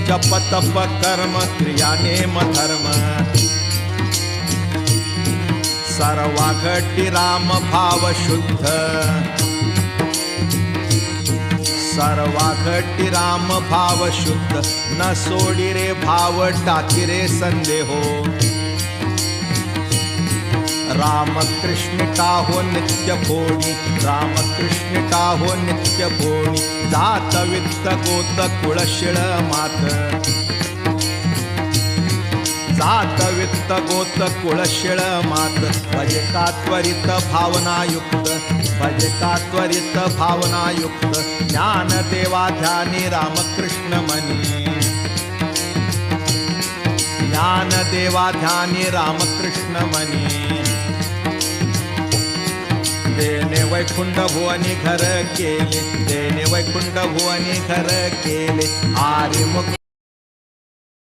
जप तप कर्म क्रिया नेम धर्म सर्वा घटी राम भाव शुद्ध सर्वा घटी राम भाव शुद्ध न सोडी रे भाव टाकी रे संदेहो राम कृष्ण टाहो नित्य भोणी राम कृष्ण टाहो नित्य भोणी जात वित्त गोत कुळशिळ मात जात वित्त गोत कुळशिळ मात भजे का त्वरित भावनायुक्त भजे का त्वरित भावनायुक्त ज्ञान देवा ध्यानी रामकृष्ण मनी ज्ञान देवा ध्यानी रामकृष्ण मनी देने वैकुंठ भुवनी घर केले देने वैकुंठ भुवनी घर केले आर्य मुक्त